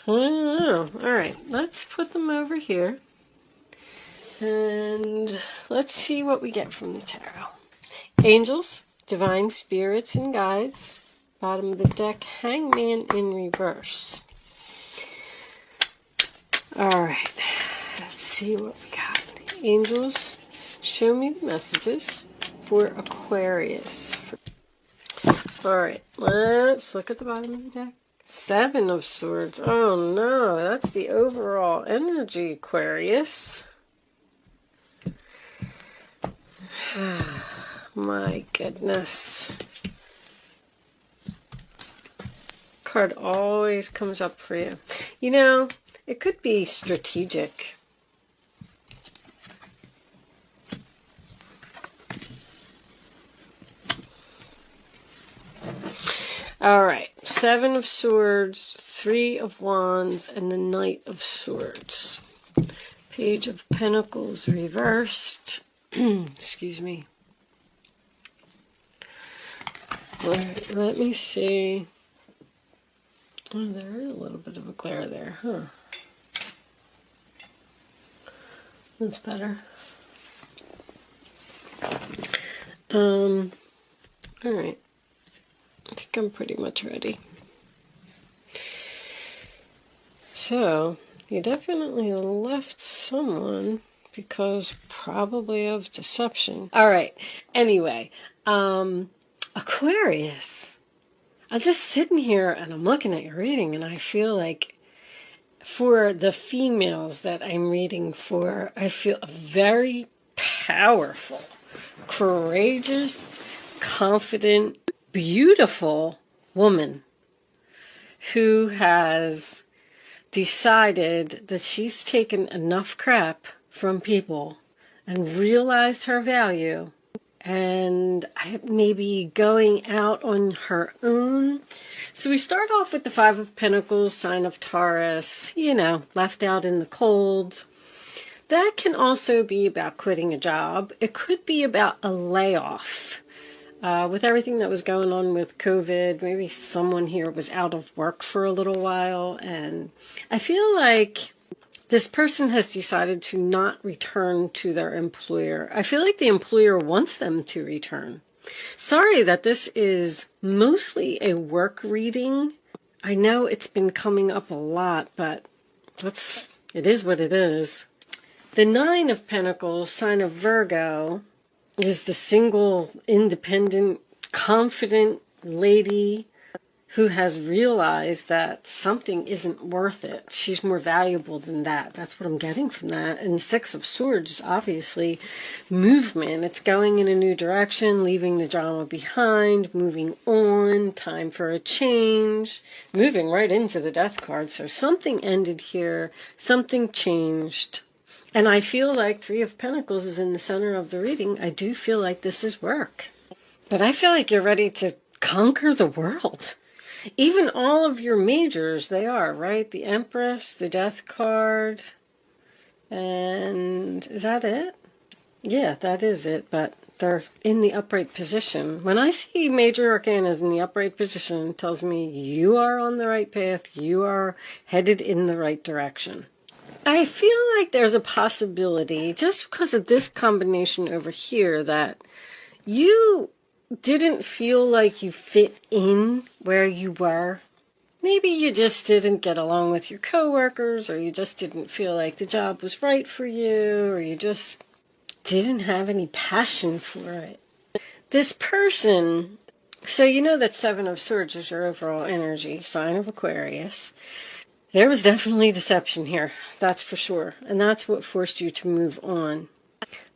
I don't know. All right, let's put them over here. And let's see what we get from the tarot. Angels, divine spirits and guides. Bottom of the deck, Hangman in reverse. All right, let's see what we got. Angels, show me the messages for Aquarius. All right, let's look at the bottom of the deck. Seven of Swords. Oh no, that's the overall energy, Aquarius. My goodness. Card always comes up for you. You know, it could be strategic. All right, Seven of Swords, Three of Wands, and the Knight of Swords. Page of Pentacles reversed. Excuse me. All right, let me see. Oh, there is a little bit of a glare there, huh? That's better. All right. I think I'm pretty much ready. So, you definitely left someone because probably of deception. All right. Anyway, Aquarius. I'm just sitting here and I'm looking at your reading and I feel like for the females that I'm reading for, I feel very powerful, courageous, confident, beautiful woman who has decided that she's taken enough crap from people and realized her value and maybe going out on her own. So we start off with the Five of Pentacles, sign of Taurus, you know, left out in the cold. That can also be about quitting a job. It could be about a layoff. With everything that was going on with COVID, maybe someone here was out of work for a little while, and I feel like this person has decided to not return to their employer. I feel like the employer wants them to return. Sorry that this is mostly a work reading. I know it's been coming up a lot, but it is what it is. The Nine of Pentacles, sign of Virgo, is the single, independent, confident lady who has realized that something isn't worth it. She's more valuable than that. That's what I'm getting from that. And Six of Swords is obviously movement. It's going in a new direction, leaving the drama behind, moving on, time for a change, moving right into the Death card. So something ended here, something changed. And I feel like Three of Pentacles is in the center of the reading. I do feel like this is work. But I feel like you're ready to conquer the world. Even all of your majors, they are, right? The Empress, the Death card, and is that it? Yeah, that is it, but they're in the upright position. When I see major arcanas in the upright position, it tells me you are on the right path, you are headed in the right direction. I feel like there's a possibility, just because of this combination over here, that you didn't feel like you fit in where you were. Maybe you just didn't get along with your coworkers, or you just didn't feel like the job was right for you, or you just didn't have any passion for it. This person, so you know that Seven of Swords is your overall energy, sign of Aquarius. There was definitely deception here, that's for sure. And that's what forced you to move on.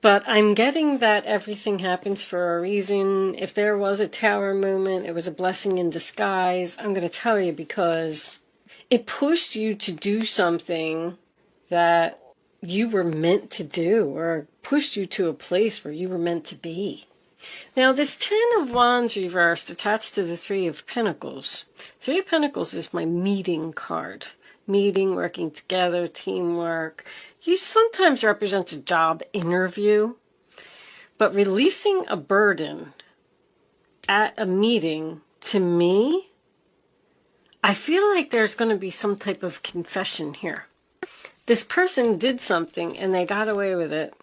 But I'm getting that everything happens for a reason. If there was a tower moment, it was a blessing in disguise. I'm going to tell you, because it pushed you to do something that you were meant to do, or pushed you to a place where you were meant to be. Now, this Ten of Wands reversed attached to the Three of Pentacles. Three of Pentacles is my meeting card. Meeting, working together, teamwork. You sometimes represent a job interview, but releasing a burden at a meeting, to me, I feel like there's going to be some type of confession here. This person did something and they got away with it.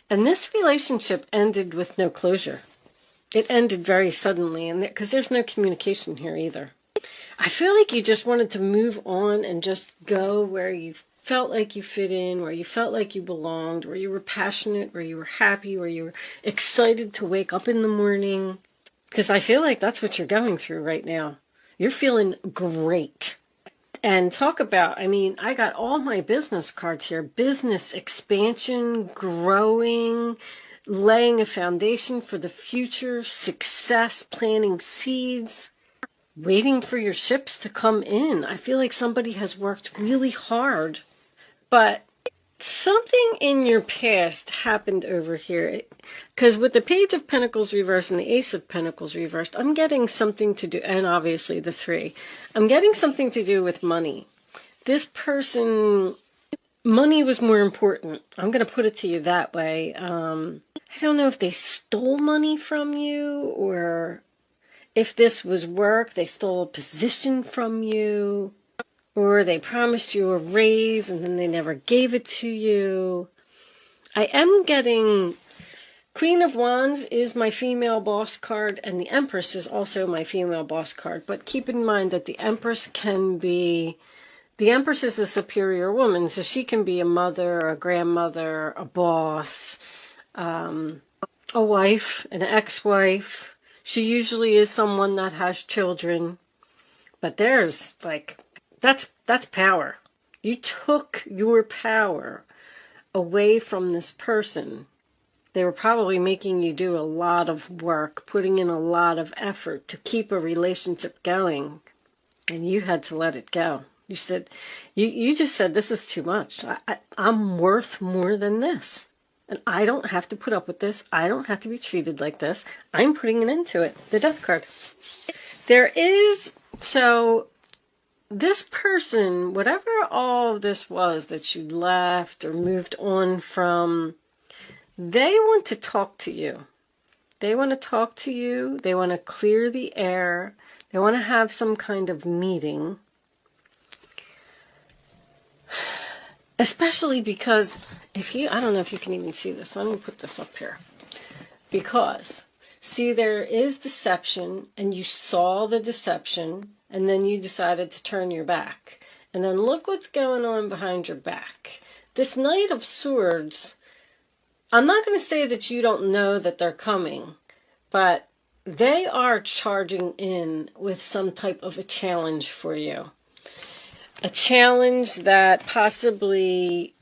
And this relationship ended with no closure. It ended very suddenly, and because there's no communication here either. I feel like you just wanted to move on and just go where you felt like you fit in, where you felt like you belonged, where you were passionate, where you were happy, where you were excited to wake up in the morning. Because I feel like that's what you're going through right now. You're feeling great. And talk about, I mean, I got all my business cards here. Business expansion, growing, laying a foundation for the future, success, planting seeds, waiting for your ships to come in. I feel like somebody has worked really hard, but something in your past happened over here. Because with the Page of Pentacles reversed and the Ace of Pentacles reversed, I'm getting something to do, and obviously the 3. I'm getting something to do with money. This person, money was more important. I'm going to put it to you that way. I don't know if they stole money from you, or if this was work, they stole a position from you, or they promised you a raise and then they never gave it to you. I am getting Queen of Wands is my female boss card, and the Empress is also my female boss card. But keep in mind that the Empress is a superior woman, so she can be a mother, a grandmother, a boss, a wife, an ex-wife. She usually is someone that has children. But there's that's power. You took your power away from this person. They were probably making you do a lot of work, putting in a lot of effort to keep a relationship going, and you had to let it go. You said, you just said, this is too much. I'm worth more than this, and I don't have to put up with this. I don't have to be treated like this. I'm putting an end to it. The Death card. So this person, whatever all of this was that you left or moved on from, they want to talk to you. They want to talk to you. They want to clear the air. They want to have some kind of meeting. Especially because I don't know if you can even see this. Let me put this up here. Because, see, there is deception, and you saw the deception, and then you decided to turn your back. And then look what's going on behind your back. This Knight of Swords, I'm not going to say that you don't know that they're coming, but they are charging in with some type of a challenge for you. A challenge that possibly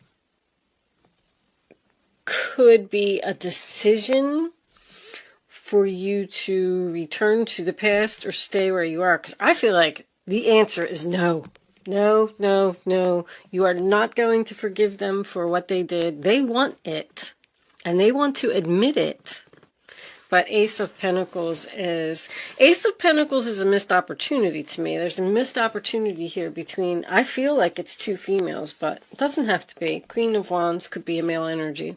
could be a decision for you to return to the past or stay where you are. Because I feel like the answer is no. No, no, no. You are not going to forgive them for what they did. They want it. And they want to admit it. But Ace of Pentacles is a missed opportunity to me. There's a missed opportunity here between, I feel like it's 2 females, but it doesn't have to be. Queen of Wands could be a male energy.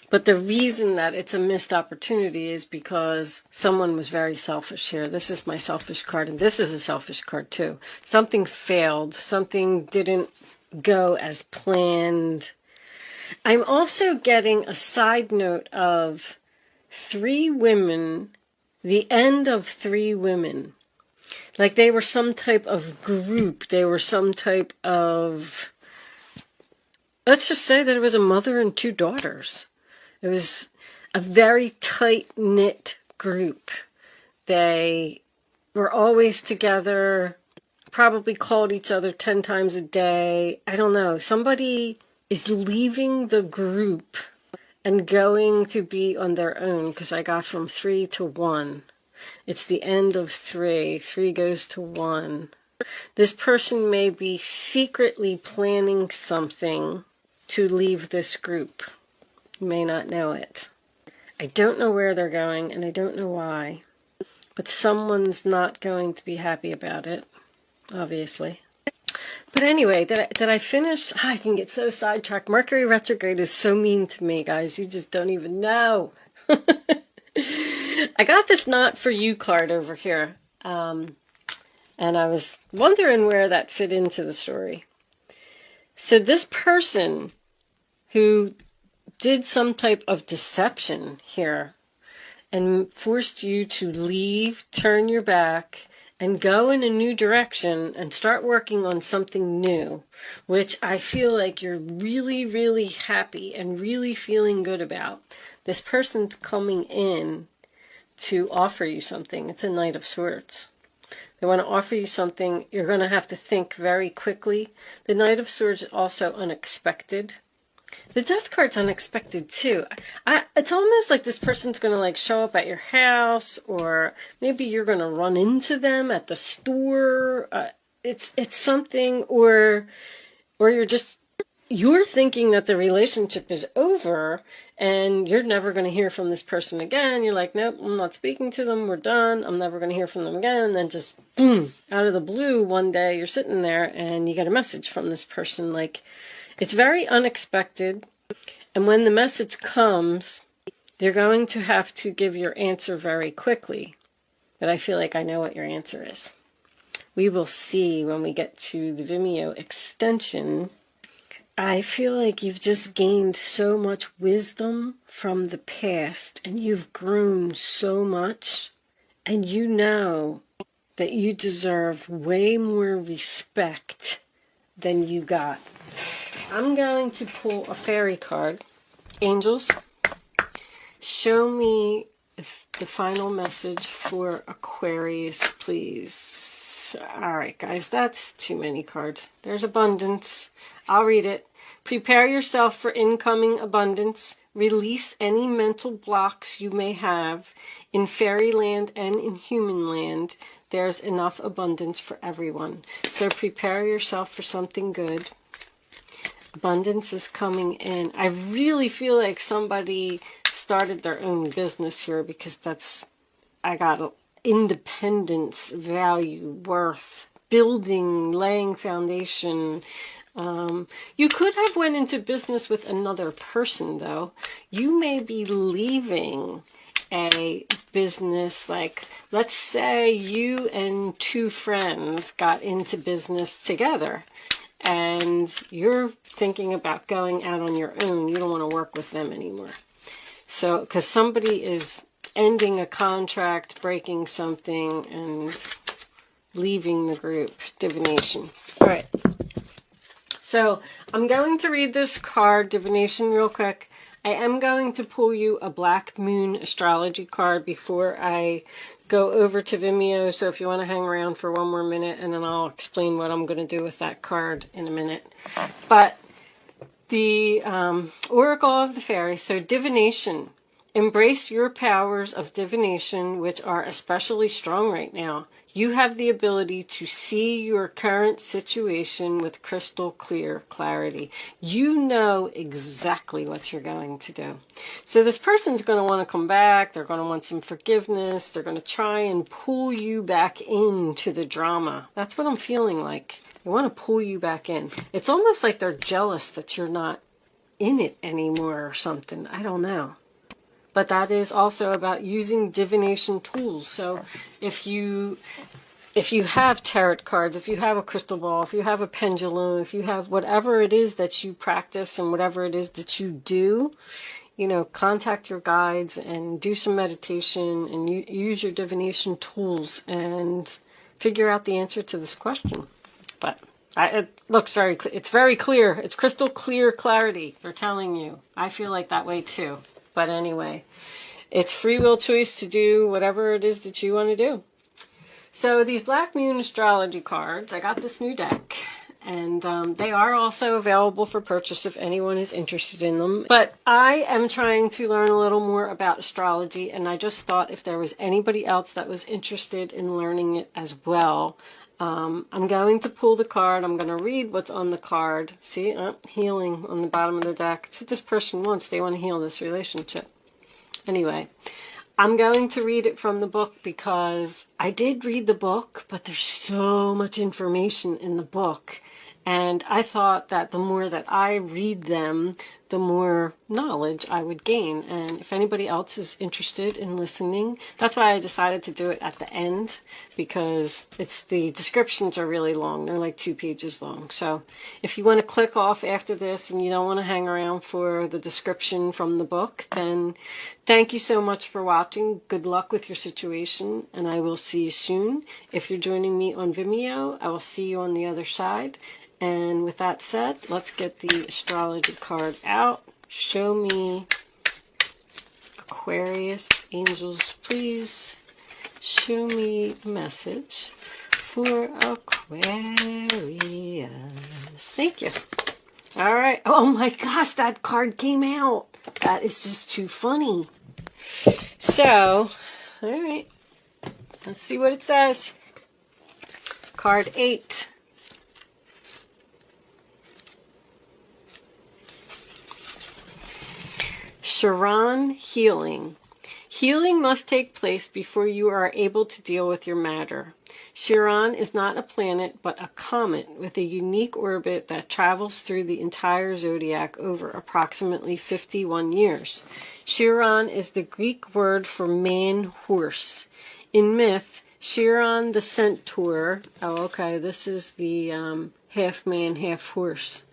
But the reason that it's a missed opportunity is because someone was very selfish here. This is my selfish card, and this is a selfish card too. Something failed. Something didn't go as planned. I'm also getting a side note of 3 women, the end of 3 women. Like they were some type of group. They were some type of, let's just say that it was a mother and 2 daughters. It was a very tight-knit group. They were always together, probably called each other 10 times a day. I don't know. Somebody is leaving the group and going to be on their own, because I got from 3 to 1. It's the end of 3. 3 goes to 1. This person may be secretly planning something to leave this group. You may not know it. I don't know where they're going, and I don't know why. But someone's not going to be happy about it, obviously. But anyway, did I finish? I can get so sidetracked. Mercury retrograde is so mean to me, guys. You just don't even know. I got this Not For You card over here. And I was wondering where that fit into the story. So this person who did some type of deception here and forced you to leave, turn your back, and go in a new direction and start working on something new, which I feel like you're really, really happy and really feeling good about. This person's coming in to offer you something. It's a Knight of Swords. They want to offer you something. You're going to have to think very quickly. The Knight of Swords is also unexpected. The Death card's unexpected too. It's almost like this person's going to like show up at your house, or maybe you're going to run into them at the store. It's something, or you're thinking that the relationship is over and you're never going to hear from this person again. You're like, nope, I'm not speaking to them. We're done. I'm never going to hear from them again. And then just boom, out of the blue, one day you're sitting there and you get a message from this person. Like, it's very unexpected. And when the message comes, you're going to have to give your answer very quickly. But I feel like I know what your answer is. We will see when we get to the Vimeo extension. I feel like you've just gained so much wisdom from the past, and you've grown so much, and you know that you deserve way more respect than you got. I'm going to pull a fairy card. Angels, show me the final message for Aquarius, please. All right, guys, that's too many cards. There's abundance. I'll read it. Prepare yourself for incoming abundance. Release any mental blocks you may have. In fairyland and in human land, there's enough abundance for everyone. So prepare yourself for something good. Abundance is coming in. I really feel like somebody started their own business here, because I got independence, value, worth, building, laying foundation. You could have went into business with another person, though. You may be leaving a business, like, let's say you and two friends got into business together, and you're thinking about going out on your own. You don't want to work with them anymore. So, because somebody is ending a contract, breaking something, and leaving the group. Divination. All right. So, I'm going to read this card, Divination, real quick. I am going to pull you a Black Moon astrology card before I go over to Vimeo. So if you want to hang around for one more minute, and then I'll explain what I'm going to do with that card in a minute. But the Oracle of the Fairies. So Divination. Embrace your powers of divination, which are especially strong right now. You have the ability to see your current situation with crystal clear clarity. You know exactly what you're going to do. So this person's going to want to come back. They're going to want some forgiveness. They're going to try and pull you back into the drama. That's what I'm feeling like. They want to pull you back in. It's almost like they're jealous that you're not in it anymore or something. I don't know. But that is also about using divination tools. So if you have tarot cards, if you have a crystal ball, if you have a pendulum, if you have whatever it is that you practice and whatever it is that you do, you know, contact your guides and do some meditation and use your divination tools and figure out the answer to this question. But it looks very clear. It's very clear. It's crystal clear clarity. They're telling you. I feel like that way too. But anyway, it's free will choice to do whatever it is that you want to do. So these Black Moon astrology cards, I got this new deck, and they are also available for purchase if anyone is interested in them. But I am trying to learn a little more about astrology, and I just thought if there was anybody else that was interested in learning it as well, I'm going to pull the card. I'm going to read what's on the card. See, healing on the bottom of the deck. It's what this person wants. They want to heal this relationship. Anyway, I'm going to read it from the book because I did read the book, but there's so much information in the book. And I thought that the more that I read them, the more knowledge I would gain. And if anybody else is interested in listening, that's why I decided to do it at the end, because the descriptions are really long. They're like 2 pages long. So if you want to click off after this and you don't want to hang around for the description from the book, then thank you so much for watching. Good luck with your situation, and I will see you soon. If you're joining me on Vimeo, I will see you on the other side. And with that said, let's get the astrology card out. Show me, Aquarius, angels, please. Show me a message for Aquarius. Thank you. All right. Oh my gosh, that card came out. That is just too funny. So, all right. Let's see what it says. Card 8. Chiron, healing. Healing must take place before you are able to deal with your matter. Chiron is not a planet, but a comet with a unique orbit that travels through the entire zodiac over approximately 51 years. Chiron is the Greek word for man-horse. In myth, Chiron the centaur, this is the half man, half horse.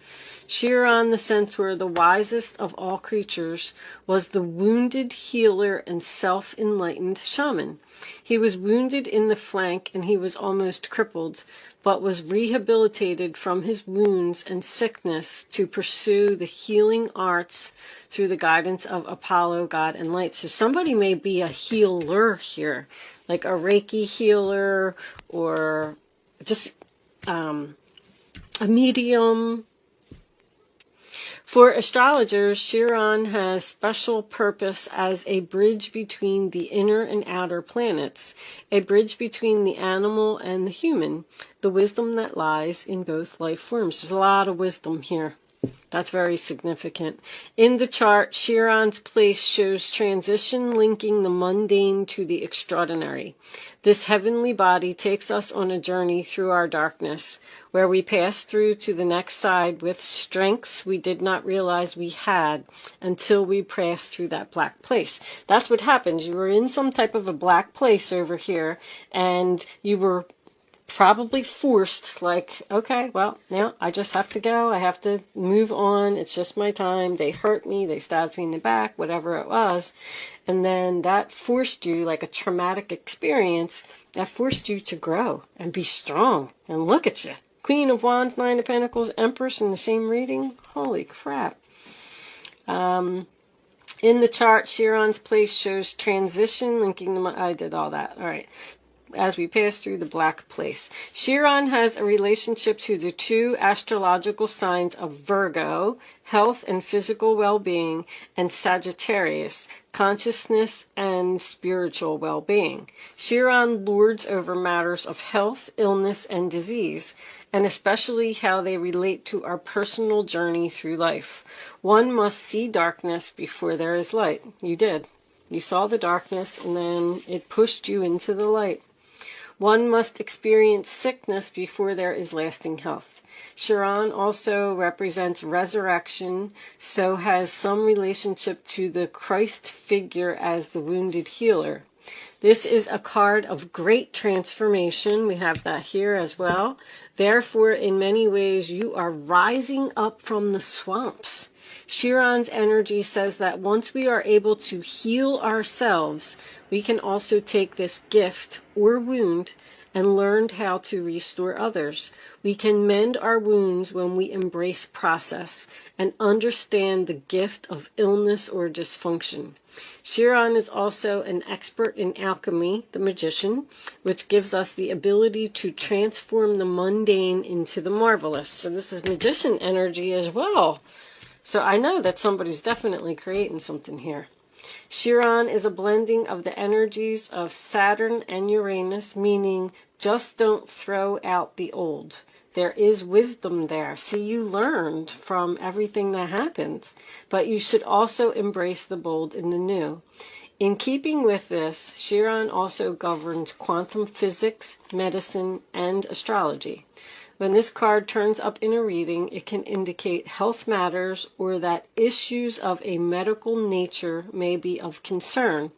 Chiron the centaur, the wisest of all creatures, was the wounded healer and self-enlightened shaman. He was wounded in the flank and he was almost crippled, but was rehabilitated from his wounds and sickness to pursue the healing arts through the guidance of Apollo, God, and light. So somebody may be a healer here, like a Reiki healer or just a medium. For astrologers, Chiron has special purpose as a bridge between the inner and outer planets, a bridge between the animal and the human, the wisdom that lies in both life forms. There's a lot of wisdom here. That's very significant. In the chart, Chiron's place shows transition linking the mundane to the extraordinary. This heavenly body takes us on a journey through our darkness, where we pass through to the next side with strengths we did not realize we had until we passed through that black place. That's what happens. You were in some type of a black place over here, and you were probably forced, like, okay, well, now I just have to go. I have to move on. It's just my time. They hurt me. They stabbed me in the back, whatever it was. And then that forced you, like a traumatic experience, that forced you to grow and be strong. And look at you. Queen of Wands, Nine of Pentacles, Empress in the same reading. Holy crap. In the chart, Chiron's place shows transition linking the... I did all that. All right. As we pass through the black place. Chiron has a relationship to the 2 astrological signs of Virgo, health and physical well-being, and Sagittarius, consciousness and spiritual well-being. Chiron lords over matters of health, illness, and disease, and especially how they relate to our personal journey through life. One must see darkness before there is light. You did. You saw the darkness, and then it pushed you into the light. One must experience sickness before there is lasting health. Chiron also represents resurrection, so has some relationship to the Christ figure as the wounded healer. This is a card of great transformation. We have that here as well. Therefore, in many ways, you are rising up from the swamps. Chiron's energy says that once we are able to heal ourselves, we can also take this gift or wound and learn how to restore others. We can mend our wounds when we embrace process and understand the gift of illness or dysfunction. Chiron is also an expert in alchemy, the magician, which gives us the ability to transform the mundane into the marvelous. So this is magician energy as well. So I know that somebody's definitely creating something here. Chiron is a blending of the energies of Saturn and Uranus, meaning just don't throw out the old. There is wisdom there. See, you learned from everything that happened, but you should also embrace the bold in the new. In keeping with this, Chiron also governs quantum physics, medicine, and astrology. When this card turns up in a reading, it can indicate health matters or that issues of a medical nature may be of concern.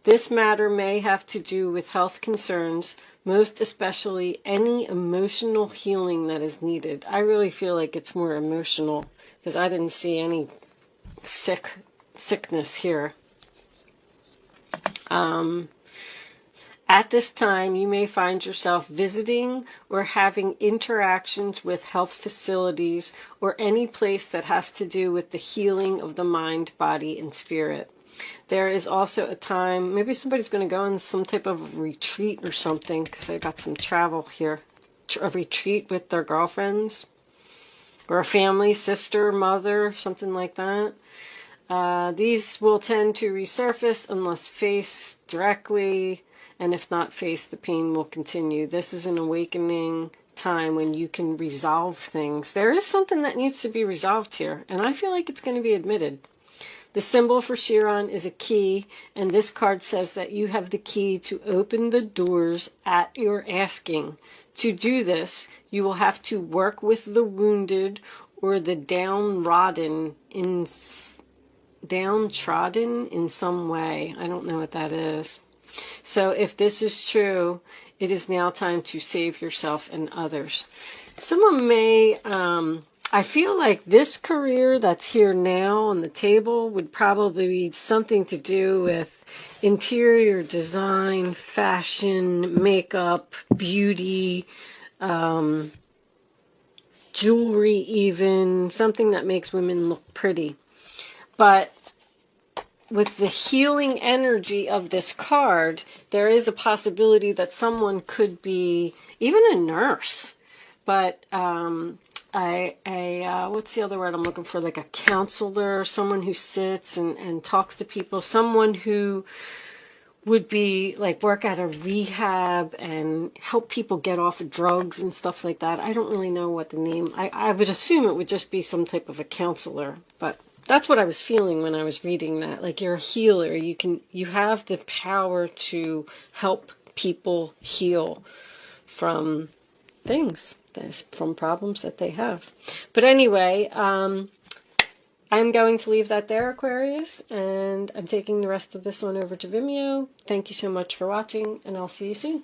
This matter may have to do with health concerns, most especially any emotional healing that is needed. I really feel like it's more emotional because I didn't see any sickness here. At this time, you may find yourself visiting or having interactions with health facilities or any place that has to do with the healing of the mind, body, and spirit. There is also a time, maybe somebody's going to go on some type of retreat or something, because I got some travel here. A retreat with their girlfriends or a family, sister, mother, something like that. These will tend to resurface unless faced directly, and if not faced, the pain will continue. This is an awakening time when you can resolve things. There is something that needs to be resolved here, and I feel like it's going to be admitted. The symbol for Chiron is a key, and this card says that you have the key to open the doors at your asking. To do this, you will have to work with the wounded or the downtrodden in some way. I don't know what that is. So if this is true, it is now time to save yourself and others. Someone may, I feel like this career that's here now on the table would probably be something to do with interior design, fashion, makeup, beauty, jewelry even, something that makes women look pretty. But with the healing energy of this card, there is a possibility that someone could be even a nurse, but what's the other word I'm looking for? Like a counselor, someone who sits and talks to people, someone who would be like work at a rehab and help people get off of drugs and stuff like that. I don't really know what the name, I would assume it would just be some type of a counselor, but that's what I was feeling when I was reading that. Like, you're a healer. You have the power to help people heal from things, from problems that they have. But anyway, I'm going to leave that there, Aquarius, and I'm taking the rest of this one over to Vimeo. Thank you so much for watching, and I'll see you soon.